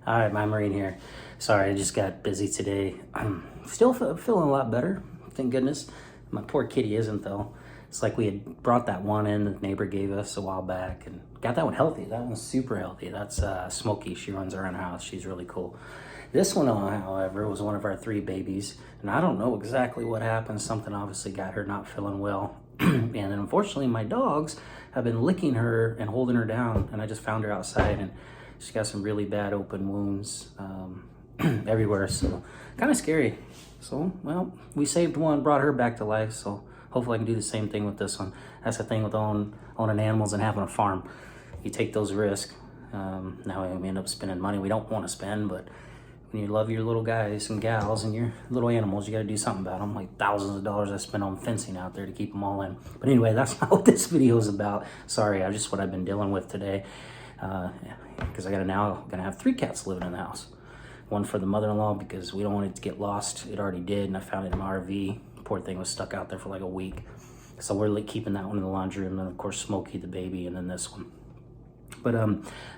All right, my Marine here. Sorry, I just got busy today. I'm still feeling a lot better, thank goodness. My poor kitty isn't though. It's like we had brought that one in the neighbor gave us a while back and got that one healthy. That one's super healthy. That's Smokey. She runs around the house. She's really cool. This one, however, was one of our 3 babies, and I don't know exactly what happened. Something obviously got her not feeling well. And then unfortunately, my dogs have been licking her and holding her down, and I just found her outside, and she's got some really bad open wounds everywhere, so kind of scary. So, well, we saved one, brought her back to life, so hopefully I can do the same thing with this one. That's the thing with owning animals and having a farm. You take those risks. Now we end up spending money we don't want to spend, but when you love your little guys and gals and your little animals, you got to do something about them. Like thousands of dollars I spend on fencing out there to keep them all in. But anyway, that's not what this video is about. Sorry, I just what I've been dealing with today. Because I gonna have 3 cats living in the house. One for the mother-in-law because we don't want it to get lost. It already did, and I found it in my RV. Poor thing was stuck out there for like a week. So we're like keeping that one in the laundry room, and then of course Smokey the baby, and then this one. But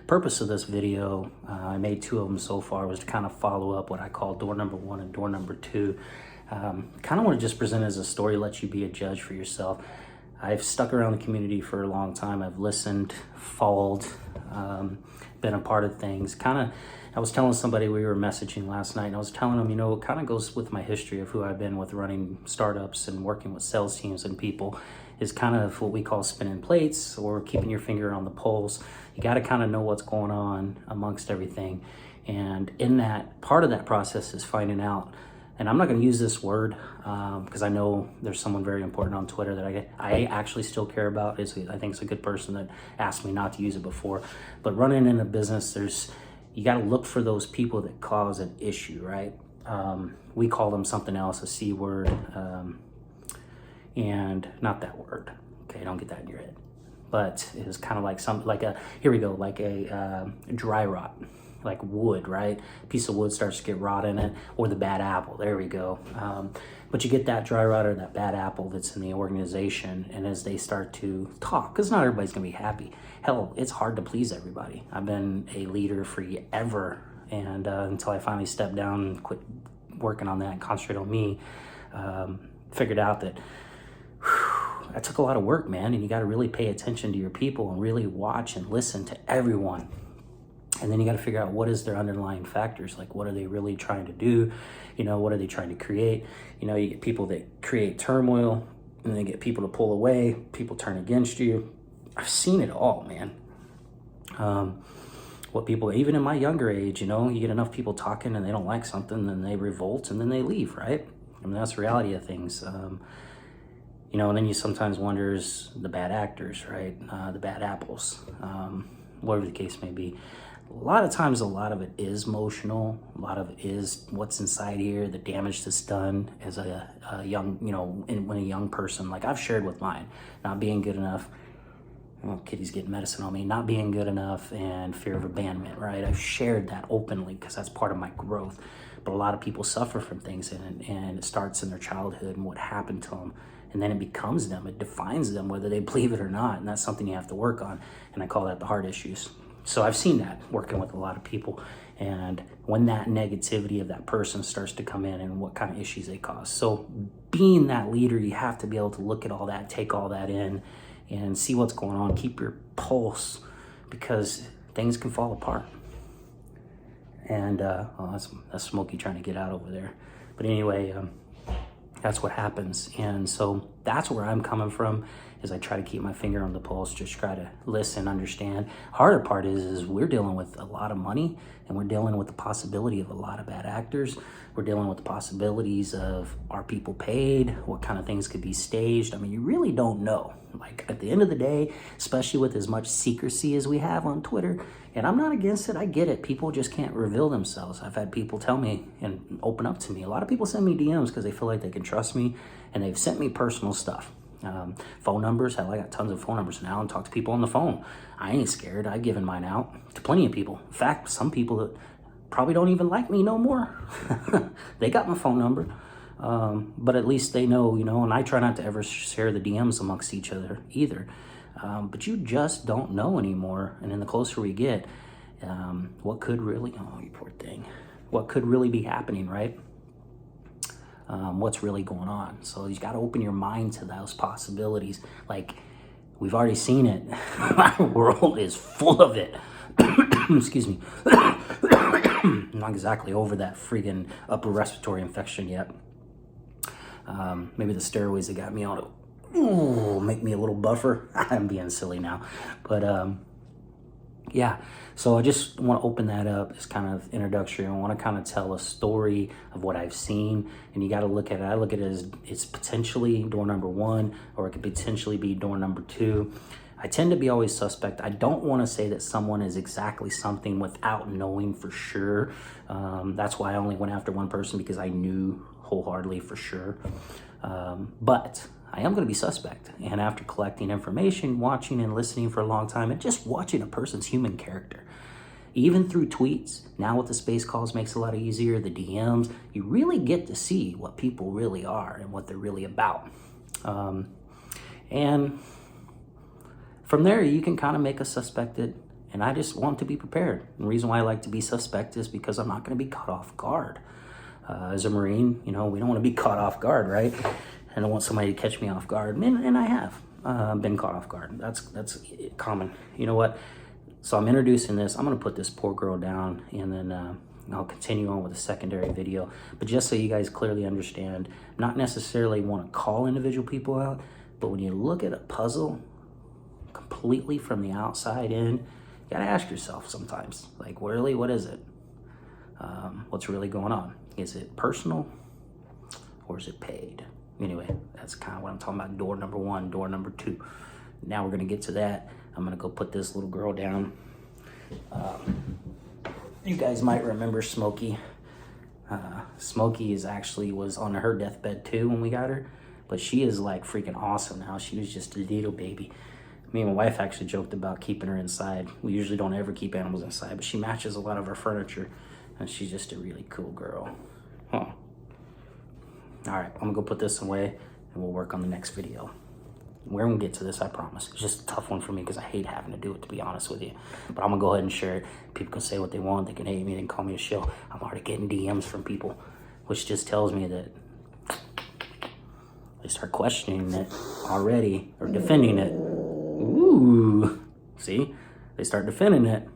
purpose of this video, I made 2 of them so far, was to kind of follow up what I call door number 1 and door number 2. Kind of want to just present it as a story, let you be a judge for yourself. I've stuck around the community for a long time. I've listened, followed, been a part of things. I was telling somebody, we were messaging last night, and I was telling them, it kind of goes with my history of who I've been with running startups and working with sales teams and people, is kind of what we call spinning plates or keeping your finger on the pulse. You got to kind of know what's going on amongst everything. And in that, part of that process is finding out, and I'm not going to use this word because I know there's someone very important on Twitter that I actually still care about. I think it's a good person that asked me not to use it before. But running in a business, you got to look for those people that cause an issue, right? We call them something else, a C word, and not that word. Okay, don't get that in your head. But it's kind of like a dry rot. Like wood, right? A piece of wood starts to get rot in it, or the bad apple, there we go. But you get that dry rot or that bad apple that's in the organization, and as they start to talk, because not everybody's gonna be happy. Hell, it's hard to please everybody. I've been a leader forever, and until I finally stepped down and quit working on that and concentrate on me, figured out that that took a lot of work, man, and you gotta really pay attention to your people and really watch and listen to everyone. And then you got to figure out what is their underlying factors. Like, what are they really trying to do? What are they trying to create? You get people that create turmoil, and they get people to pull away. People turn against you. I've seen it all, man. What people, even in my younger age, you get enough people talking and they don't like something, then they revolt and then they leave, right? I mean, that's the reality of things. And then you sometimes wonder, is the bad actors, right? The bad apples, whatever the case may be. A lot of times, a lot of it is emotional. A lot of it is what's inside here, the damage that's done as a young, when a young person, like I've shared with mine, not being good enough. Well, Kitty's getting medicine on me. Not being good enough and fear of abandonment, right? I've shared that openly because that's part of my growth. But a lot of people suffer from things, and it starts in their childhood and what happened to them. And then it becomes them. It defines them, whether they believe it or not. And that's something you have to work on. And I call that the heart issues. So I've seen that working with a lot of people, and when that negativity of that person starts to come in and what kind of issues they cause. So being that leader, you have to be able to look at all that, take all that in, and see what's going on. Keep your pulse, because things can fall apart. And that's Smokey trying to get out over there. But anyway, that's what happens. And so that's where I'm coming from, is I try to keep my finger on the pulse, just try to listen, understand. Harder part is we're dealing with a lot of money, and we're dealing with the possibility of a lot of bad actors. We're dealing with the possibilities of, are people paid? What kind of things could be staged? I mean, you really don't know. Like, at the end of the day, especially with as much secrecy as we have on Twitter, and I'm not against it, I get it. People just can't reveal themselves. I've had people tell me and open up to me. A lot of people send me DMs because they feel like they can trust me, and they've sent me personal stuff. Phone numbers, hell, I got tons of phone numbers now and talk to people on the phone. I ain't scared. I've given mine out to plenty of people. In fact, some people that probably don't even like me no more, they got my phone number. But at least they know, and I try not to ever share the DMs amongst each other either. But you just don't know anymore. And then the closer we get, what could really, oh, you poor thing, what could really be happening, right? What's really going on. So you got to open your mind to those possibilities. Like, we've already seen it. Our world is full of it. Excuse me. I'm not exactly over that freaking upper respiratory infection yet. Maybe the steroids that got me on it make me a little buffer. I'm being silly now. But yeah, so I just want to open that up as kind of introductory. I want to kind of tell a story of what I've seen, and you got to look at it. I look at it as it's potentially door number 1, or it could potentially be door number 2. I tend to be always suspect. I don't want to say that someone is exactly something without knowing for sure. That's why I only went after one person, because I knew wholeheartedly for sure. But I am going to be suspect. And after collecting information, watching and listening for a long time, and just watching a person's human character, even through tweets, now with the space calls makes it a lot easier, the DMs, you really get to see what people really are and what they're really about. And from there, you can kind of make us suspected. And I just want to be prepared. And the reason why I like to be suspect is because I'm not going to be caught off guard. As a Marine, we don't want to be caught off guard, right? I don't want somebody to catch me off guard. And I have been caught off guard. That's common. You know what? So I'm introducing this. I'm going to put this poor girl down, and then I'll continue on with a secondary video. But just so you guys clearly understand, not necessarily want to call individual people out, but when you look at a puzzle completely from the outside in, you got to ask yourself sometimes, like, really, what is it? What's really going on? Is it personal, or is it paid? Anyway, that's kind of what I'm talking about. Door number 1, door number 2. Now we're going to get to that. I'm going to go put this little girl down. You guys might remember Smokey. Smokey was on her deathbed too when we got her. But she is like freaking awesome now. She was just a little baby. Me and my wife actually joked about keeping her inside. We usually don't ever keep animals inside, but she matches a lot of our furniture. And she's just a really cool girl. Huh. All right, I'm gonna go put this away, and we'll work on the next video. We're gonna get to this, I promise. It's just a tough one for me because I hate having to do it, to be honest with you. But I'm gonna go ahead and share it. People can say what they want. They can hate me, they can call me a shill. I'm already getting DMs from people, which just tells me that they start questioning it already, or defending it. Ooh, see? They start defending it.